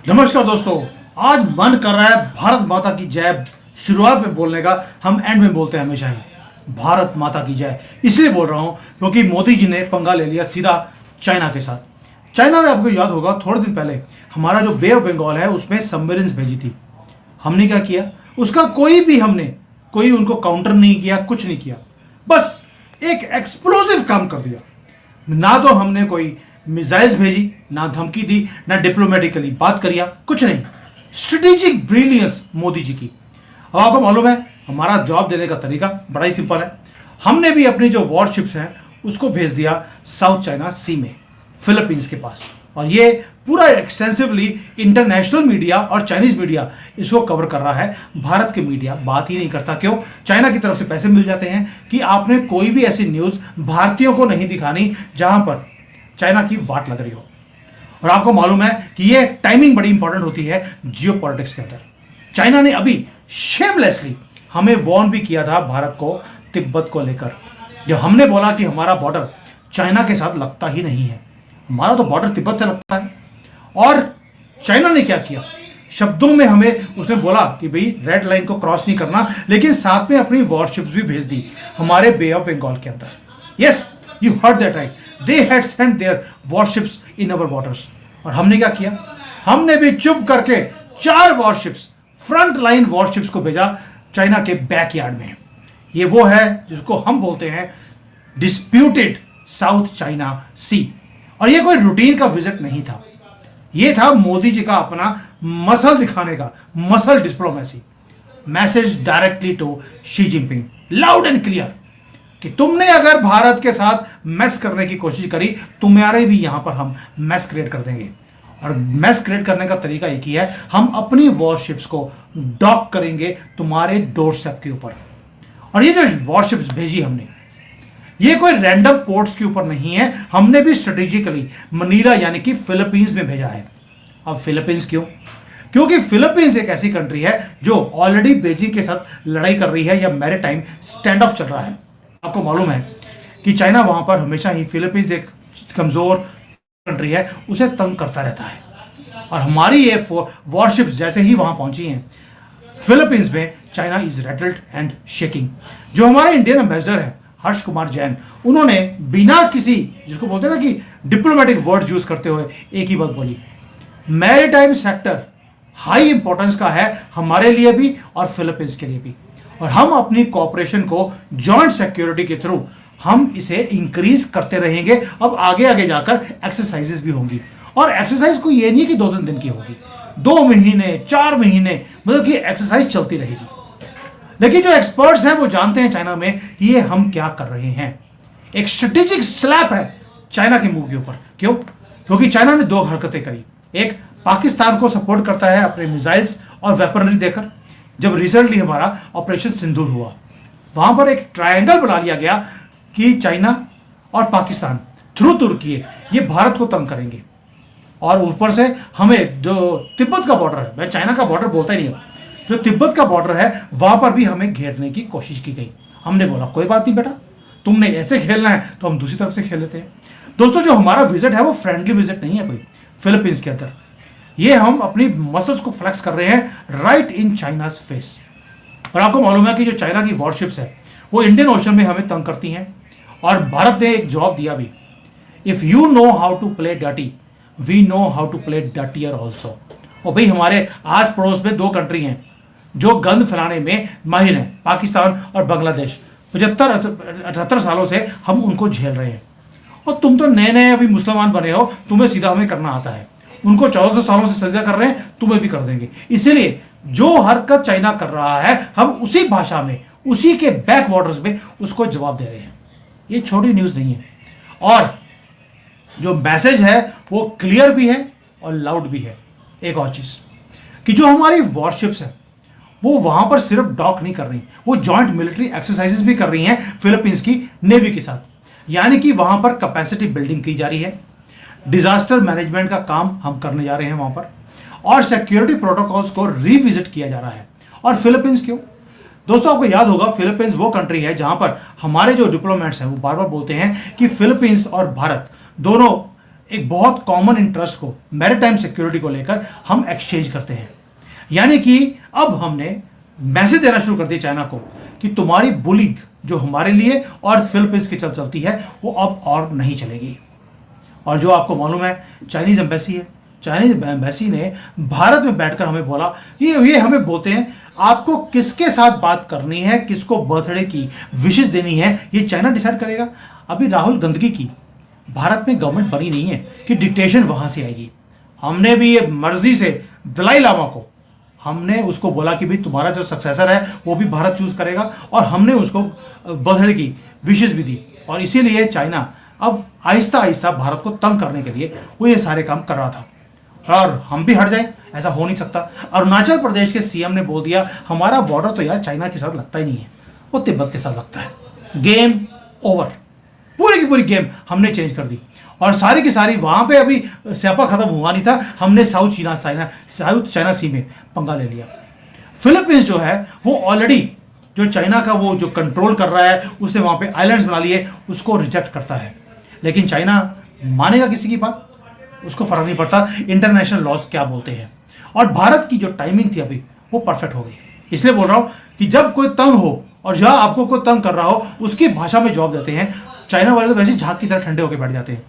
नमस्कार दोस्तों। आज मन कर रहा है भारत माता की जय शुरुआत में बोलने का। हम एंड में बोलते हैं हमेशा ही भारत माता की जय। इसलिए बोल रहा हूं क्योंकि मोदी जी ने पंगा ले लिया सीधा चाइना के साथ। चाइना ने, आपको याद होगा, थोड़े दिन पहले हमारा जो बे ऑफ बंगाल है उसमें सबमरीन्स भेजी थी। हमने क्या किया? उसका कोई उनको काउंटर नहीं किया, कुछ नहीं किया, बस एक एक्सप्लोसिव काम कर दिया। ना तो हमने कोई मिसाइल्स भेजी, ना धमकी दी, ना डिप्लोमेटिकली बात करिया, कुछ नहीं। स्ट्रेटेजिक ब्रिलियंस मोदी जी की। अब आपको मालूम है हमारा जवाब देने का तरीका बड़ा ही सिंपल है। हमने भी अपनी जो वॉरशिप्स हैं उसको भेज दिया साउथ चाइना सी में, फिलीपींस के पास। और ये पूरा एक्सटेंसिवली इंटरनेशनल मीडिया और चाइनीज मीडिया इसको कवर कर रहा है। भारत के मीडिया बात ही नहीं करता। क्यों? चाइना की तरफ से पैसे मिल जाते हैं कि आपने कोई भी ऐसी न्यूज भारतीयों को नहीं दिखानी जहां पर चाइना की वाट लग रही हो। और आपको मालूम है कि ये टाइमिंग बड़ी इंपॉर्टेंट होती है जियो पॉलिटिक्स के अंदर। चाइना ने अभी शेमलेसली हमें वार्न भी किया था भारत को तिब्बत को लेकर, जब हमने बोला कि हमारा बॉर्डर चाइना के साथ लगता ही नहीं है, हमारा तो बॉर्डर तिब्बत से लगता है। और चाइना ने क्या किया? शब्दों में हमें उसने बोला कि भाई रेड लाइन को क्रॉस नहीं करना, लेकिन साथ में अपनी वॉरशिप्स भी भेज दी हमारे बे ऑफ बंगाल के अंदर। Yes, you heard that right, they had sent their warships in our waters. और हमने क्या किया? हमने भी चुप करके 4 वॉरशिप्स, फ्रंट लाइन वॉरशिप्स को भेजा चाइना के बैकयार्ड में। ये वो है जिसको हम बोलते हैं डिस्प्यूटेड साउथ चाइना सी। और ये कोई रूटीन का विजिट नहीं था, ये था मोदी जी का अपना मसल दिखाने का, muscle diplomacy. Message directly to Xi Jinping, loud and clear, कि तुमने अगर भारत के साथ मैस करने की कोशिश करी, तुम्हारे भी यहां पर हम मैस क्रिएट कर देंगे। और मैस क्रिएट करने का तरीका एक ही है, हम अपनी वॉरशिप्स को डॉक करेंगे तुम्हारे डोरस्टेप के ऊपर। और ये जो वॉरशिप्स भेजी हमने, ये कोई रैंडम पोर्ट्स के ऊपर नहीं है, हमने भी स्ट्रेटेजिकली मनीला यानी कि फिलीपींस में भेजा है। अब फिलीपींस क्यों? क्योंकि फिलीपींस एक ऐसी कंट्री है जो ऑलरेडी बेजिंग के साथ लड़ाई कर रही है या मैरीटाइम स्टैंड ऑफ चल रहा है। आपको मालूम है कि चाइना वहां पर हमेशा ही, फिलीपींस एक कमजोर कंट्री है, उसे तंग करता रहता है। और हमारी ये वॉरशिप्स जैसे ही वहां पहुंची हैं फिलीपींस में, China is rattled and shaking. जो हमारे इंडियन एम्बेसडर है हर्ष कुमार जैन, उन्होंने बिना किसी, जिसको बोलते हैं ना कि डिप्लोमेटिक वर्ड यूज करते हुए, एक ही बात बोली, मैरीटाइम सेक्टर हाई इंपॉर्टेंस का है हमारे लिए भी और फिलीपींस के लिए भी। और हम अपनी कोऑपरेशन को जॉइंट सिक्योरिटी के थ्रू हम इसे इंक्रीज करते रहेंगे। अब आगे आगे जाकर एक्सरसाइजेस भी होंगी, और एक्सरसाइज को ये नहीं कि 2-3 दिन की होगी, 2 महीने 4 महीने, मतलब कि एक्सरसाइज चलती रहेगी। लेकिन जो एक्सपर्ट्स हैं वो जानते हैं चाइना में कि ये हम क्या कर रहे हैं। एक स्ट्रेटेजिक स्लैप है चाइना के मुंह के ऊपर। क्यों? क्योंकि चाइना ने 2 हरकतें करी। एक, पाकिस्तान को सपोर्ट करता है अपने मिसाइल्स और वेपनरी देकर। जब रिसेंटली हमारा ऑपरेशन सिंदूर हुआ, वहां पर एक ट्रायंगल बना लिया गया कि चाइना और पाकिस्तान थ्रू तुर्की ये भारत को तंग करेंगे। और ऊपर से हमें जो तिब्बत का बॉर्डर है, मैं चाइना का बॉर्डर बोलता ही नहीं हूं, जो तिब्बत का बॉर्डर है वहां पर भी हमें घेरने की कोशिश की गई। हमने बोला कोई बात नहीं बेटा, तुमने ऐसे खेलना है तो हम दूसरी तरफ से खेल लेते हैं। दोस्तों, जो हमारा विजिट है वो फ्रेंडली विजिट नहीं है कोई फिलीपींस के अंदर। ये हम अपनी मसल्स को फ्लेक्स कर रहे हैं राइट इन चाइनाज फेस। और आपको मालूम है कि जो चाइना की वॉरशिप्स है वो इंडियन ओशन में हमें तंग करती हैं। और भारत ने एक जवाब दिया भी, if you know how to play dirty, we know how to play dirtier also. और भाई हमारे आस पड़ोस में 2 कंट्री हैं जो गंद फैलाने में माहिर हैं, पाकिस्तान और बांग्लादेश। 75-78 सालों से हम उनको झेल रहे हैं। और तुम तो नए नए अभी मुसलमान बने हो, तुम्हें सीधा हमें करना आता है। उनको 1400 सालों से सीधा कर रहे हैं, तुम्हें भी कर देंगे। इसीलिए जो हरकत चाइना कर रहा है, हम उसी भाषा में, उसी के बैक वाटर्स में उसको जवाब दे रहे हैं। ये छोटी न्यूज नहीं है। और जो मैसेज है वो क्लियर भी है और लाउड भी है। एक और चीज कि जो हमारी वॉरशिप्स है वो वहां पर सिर्फ डॉक नहीं कर रही, वो जॉइंट मिलिट्री एक्सरसाइजेस भी कर रही हैं फिलीपींस की नेवी के साथ। यानी कि वहां पर कैपेसिटी बिल्डिंग की जा रही है, डिजास्टर मैनेजमेंट का काम हम करने जा रहे हैं वहां पर, और सिक्योरिटी प्रोटोकॉल्स को रिविजिट किया जा रहा है। और फिलीपींस क्यों? दोस्तों, आपको याद होगा फिलीपींस वो कंट्री है जहां पर हमारे जो डिप्लोमेट्स हैं वो बार बार बोलते हैं कि फिलीपींस और भारत दोनों एक बहुत कॉमन इंटरेस्ट को, मैरिटाइम सिक्योरिटी को लेकर हम एक्सचेंज करते हैं। यानी कि अब हमने मैसेज देना शुरू कर दिया चाइना को कि तुम्हारी बुलिंग जो हमारे लिए और फिलीपींस के चलती है वो अब और नहीं चलेगी। और जो आपको मालूम है, चाइनीज एम्बेसी है, चाइनीज एम्बेसी ने भारत में बैठकर हमें बोला कि ये हमें बोलते हैं आपको किसके साथ बात करनी है, किसको बर्थडे की विशेष देनी है, ये चाइना डिसाइड करेगा। अभी राहुल गांधी की भारत में गवर्नमेंट बनी नहीं है कि डिक्टेशन वहां से आएगी। हमने भी ये मर्जी से दलाई लामा को हमने उसको बोला कि भाई तुम्हारा जो सक्सेसर है वो भी भारत चूज करेगा, और हमने उसको बर्थडे की विशेष भी दी। और इसीलिए चाइना अब आहिस्ता आहिस्ता भारत को तंग करने के लिए वो ये सारे काम कर रहा था, और हम भी हट जाएं ऐसा हो नहीं सकता। अरुणाचल प्रदेश के सीएम ने बोल दिया हमारा बॉर्डर तो यार चाइना के साथ लगता ही नहीं है, वो तिब्बत के साथ लगता है। गेम ओवर, पूरी की पूरी गेम हमने चेंज कर दी, और सारी की सारी वहां पे अभी स्यापा खत्म हुआ नहीं था, हमने साउथ चाइना सी में पंगा ले लिया। फिलीपींस जो है वो ऑलरेडी जो चाइना का वो जो कंट्रोल कर रहा है, उसने वहां पे आइलैंड्स बना लिए, उसको रिजेक्ट करता है। लेकिन चाइना मानेगा किसी की बात, उसको फर्क नहीं पड़ता इंटरनेशनल लॉज क्या बोलते हैं। और भारत की जो टाइमिंग थी अभी वो परफेक्ट हो गई। इसलिए बोल रहा हूं कि जब कोई तंग हो और जहां आपको कोई तंग कर रहा हो उसकी भाषा में जवाब देते हैं। चाइना वाले तो वैसे झाग की तरह ठंडे होकर बैठ जाते हैं।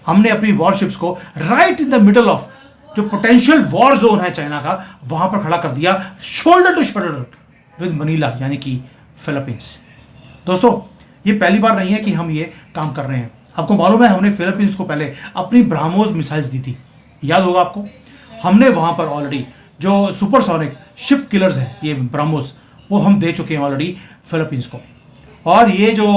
हमने अपनी वॉरशिप्स को right in the middle of जो पोटेंशियल वॉर जोन है चाइना का, वहां पर खड़ा कर दिया, shoulder to shoulder with Manila यानी कि फिलीपींस। दोस्तों, ये पहली बार नहीं है कि हम ये काम कर रहे हैं। आपको मालूम है हमने फिलीपींस को पहले अपनी ब्राह्मोस मिसाइल्स दी थी, याद होगा आपको। हमने वहां पर ऑलरेडी जो सुपरसोनिक शिप किलर्स हैं ये ब्राह्मोस, वो हम दे चुके हैं ऑलरेडी फिलीपींस को। और ये जो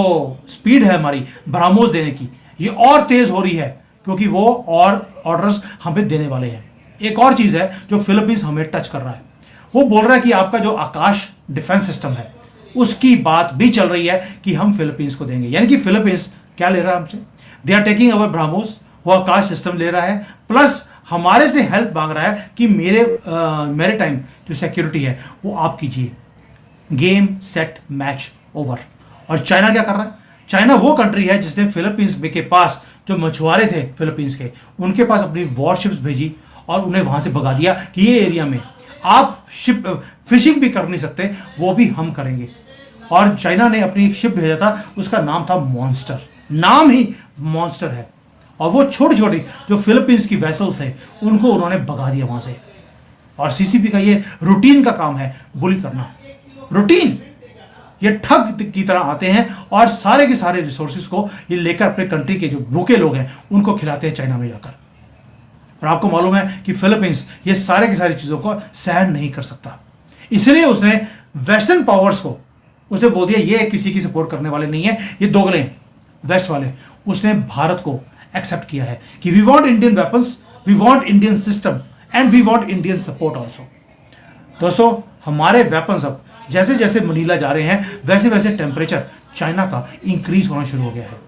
स्पीड है हमारी ब्राह्मोस देने की, ये और तेज हो रही है क्योंकि वो और ऑर्डर्स हमें देने वाले हैं। एक और चीज है जो फिलीपींस हमें टच कर रहा है, वो बोल रहा है कि आपका जो आकाश डिफेंस सिस्टम है उसकी बात भी चल रही है कि हम फिलीपींस को देंगे। यानी कि फिलीपींस क्या ले रहा है हमसे, they are taking our BrahMos, वो आकाश सिस्टम ले रहा है, प्लस हमारे से हेल्प मांग रहा है कि मेरे टाइम जो सिक्योरिटी है वो आप कीजिए। Game set match over. और चाइना क्या कर रहा है, चाइना वो कंट्री है जिसने फिलीपींस के पास जो मछुआरे थे फिलीपींस के, उनके पास अपनी वॉरशिप्स भेजी और उन्हें वहां से भगा दिया कि ये एरिया में आप शिप फिशिंग भी कर नहीं सकते, वो भी हम करेंगे। और चाइना ने अपनी एक शिप भेजा था, उसका नाम था मॉन्स्टर, नाम ही मॉन्स्टर है। और वो छोटी छोटी जो फिलीपींस की वेसल्स थे उनको उन्होंने भगा दिया वहां से। और सीसीपी का ये रूटीन का काम है, बुली करना रूटीन। ये ठग की तरह आते हैं और सारे के सारे रिसोर्सेज को ये लेकर अपने कंट्री के जो भूखे लोग हैं उनको खिलाते हैं चाइना में जाकर। और आपको मालूम है कि फिलीपींस ये सारे की सारी चीजों को सहन नहीं कर सकता, इसलिए उसने वेस्टर्न पावर्स को उसने बोल दिया ये किसी की सपोर्ट करने वाले नहीं है, ये दोगले हैं वेस्ट वाले। उसने भारत को एक्सेप्ट किया है कि we want Indian weapons, we want Indian system and we want Indian support also. दोस्तों, हमारे वेपन्स अब जैसे जैसे मनीला जा रहे हैं वैसे वैसे टेम्परेचर चाइना का इंक्रीज होना शुरू हो गया है।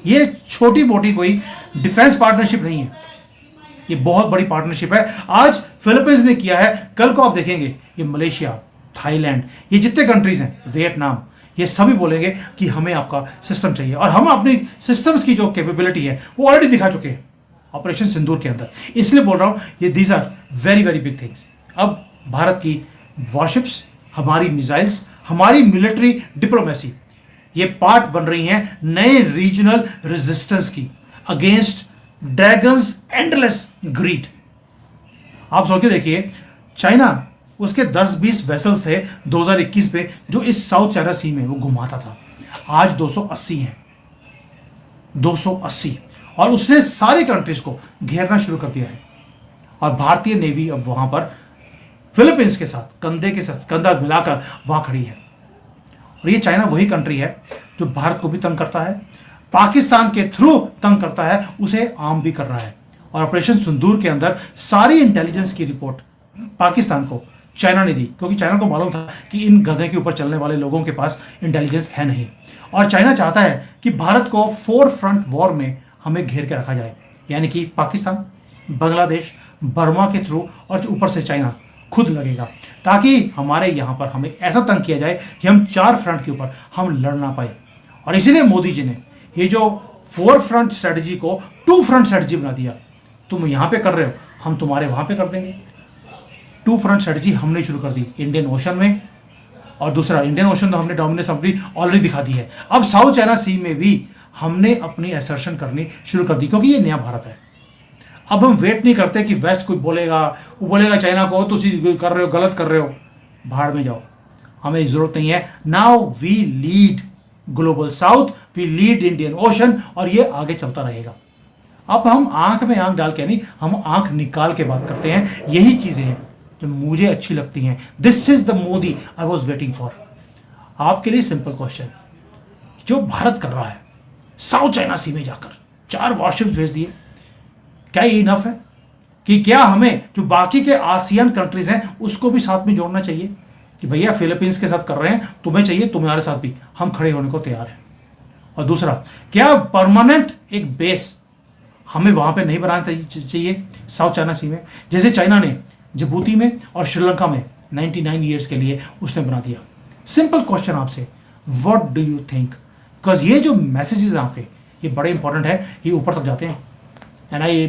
ये छोटी मोटी कोई डिफेंस पार्टनरशिप नहीं है, ये बहुत बड़ी पार्टनरशिप है। आज फिलीपींस ने किया है, कल को आप देखेंगे ये मलेशिया, थाईलैंड, ये जितने कंट्रीज हैं, वियतनाम, ये सभी बोलेंगे कि हमें आपका सिस्टम चाहिए। और हम अपनी सिस्टम्स की जो कैपेबिलिटी है वो ऑलरेडी दिखा चुके हैं ऑपरेशन सिंदूर के अंदर। इसलिए बोल रहा हूं ये these are very very big things. अब भारत की वॉरशिप्स, हमारी मिसाइल्स, हमारी मिलिट्री डिप्लोमेसी, ये पार्ट बन रही हैं नए रीजनल रेजिस्टेंस की अगेंस्ट ड्रैगन्स एंडलेस ग्रीड। आप सोच के देखिए, चाइना उसके 10-20 वेसल्स थे 2021 पे जो इस साउथ चाइना सी में वो घुमाता था, आज 280 हैं, 280। और उसने सारी कंट्रीज को घेरना शुरू कर दिया है। और भारतीय नेवी अब वहां पर फिलीपींस के साथ कंधे के साथ कंधा मिलाकर वहां खड़ी है। और ये चाइना वही कंट्री है जो भारत को भी तंग करता है, पाकिस्तान के थ्रू तंग करता है, उसे आर्म भी कर रहा है। और ऑपरेशन सिंदूर के अंदर सारी इंटेलिजेंस की रिपोर्ट पाकिस्तान को चाइना ने दी, क्योंकि चाइना को मालूम था कि इन गधे के ऊपर चलने वाले लोगों के पास इंटेलिजेंस है नहीं। और चाइना चाहता है कि भारत को 4 फ्रंट वॉर में हमें घेर के रखा जाए, यानी कि पाकिस्तान, बांग्लादेश, बर्मा के थ्रू, और ऊपर से चाइना खुद लगेगा, ताकि हमारे यहाँ पर हमें ऐसा तंग किया जाए कि हम 4 फ्रंट के ऊपर हम लड़ ना पाए। और इसीलिए मोदी जी ने ये जो 4 फ्रंट स्ट्रेटजी को 2 फ्रंट स्ट्रेटजी बना दिया। तुम यहां पे कर रहे हो, हम तुम्हारे वहां पे कर देंगे। 2 फ्रंट स्ट्रेटजी हमने शुरू कर दी इंडियन ओशन में, और दूसरा इंडियन ओशन तो हमने डोमिनेंस अपनी ऑलरेडी दिखा दी है। अब साउथ चाइना सी में भी हमने अपनी असर्शन करनी शुरू कर दी, क्योंकि ये नया भारत है। अब हम वेट नहीं करते कि वेस्ट कोई बोलेगा, वो बोलेगा चाइना को तुम कर रहे हो, गलत कर रहे हो, भाड़ में जाओ, हमें जरूरत नहीं है। Now we lead Global South, we lead Indian Ocean, और ये आगे चलता रहेगा। अब हम आंख में आंख डाल के नहीं, हम आंख निकाल के बात करते हैं। यही चीजें हैं जो मुझे अच्छी लगती हैं। This is the Modi I was waiting for. आपके लिए सिंपल क्वेश्चन, जो भारत कर रहा है साउथ चाइना सी में जाकर 4 वॉरशिप्स भेज दिए, क्या ये इनफ है? कि क्या हमें जो बाकी के आसियान कंट्रीज हैं उसको भी साथ में जोड़ना चाहिए कि भैया फिलीपींस के साथ कर रहे हैं, तुम्हें चाहिए, तुम्हारे साथ भी हम खड़े होने को तैयार हैं। और दूसरा, क्या परमानेंट एक बेस हमें वहां पे नहीं बनाना चाहिए साउथ चाइना सी में, जैसे चाइना ने जिबूती में और श्रीलंका में 99 ईयर्स के लिए उसने बना दिया। सिंपल क्वेश्चन आपसे, what do you think? Because ये जो मैसेजेस आपके ये बड़े इंपॉर्टेंट है, ये ऊपर तक जाते हैं। And I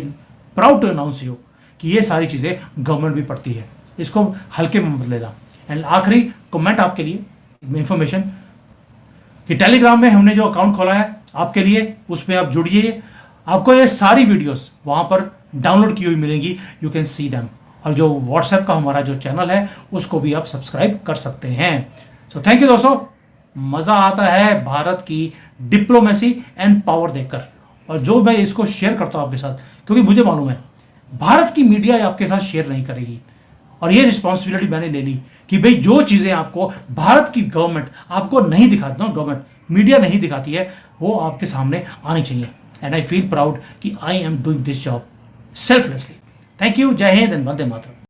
proud to announce you कि ये सारी चीजें गवर्नमेंट भी पढ़ती है, इसको हल्के में मत लेना। एंड आखिरी कमेंट आपके लिए इंफॉर्मेशन कि टेलीग्राम में हमने जो अकाउंट खोला है आपके लिए, उसमें आप जुड़िए। आपको ये सारी वीडियोस वहां पर डाउनलोड की हुई मिलेंगी, यू कैन सी देम। और जो व्हाट्सएप का हमारा जो चैनल है उसको भी आप सब्सक्राइब कर सकते हैं। सो थैंक यू दोस्तों, मजा आता है भारत की डिप्लोमेसी एंड पावर देखकर, और जो मैं इसको शेयर करता हूं आपके साथ, क्योंकि मुझे मालूम है भारत की मीडिया आपके साथ शेयर नहीं करेगी। और ये रिस्पॉन्सिबिलिटी मैंने ले ली कि भाई जो चीजें आपको भारत की गवर्नमेंट आपको नहीं दिखाती, ना गवर्नमेंट मीडिया नहीं दिखाती है, वो आपके सामने आनी चाहिए। एंड आई फील प्राउड कि I am doing this job selflessly. Thank you, जय हिंद एंड वंदे मातरम।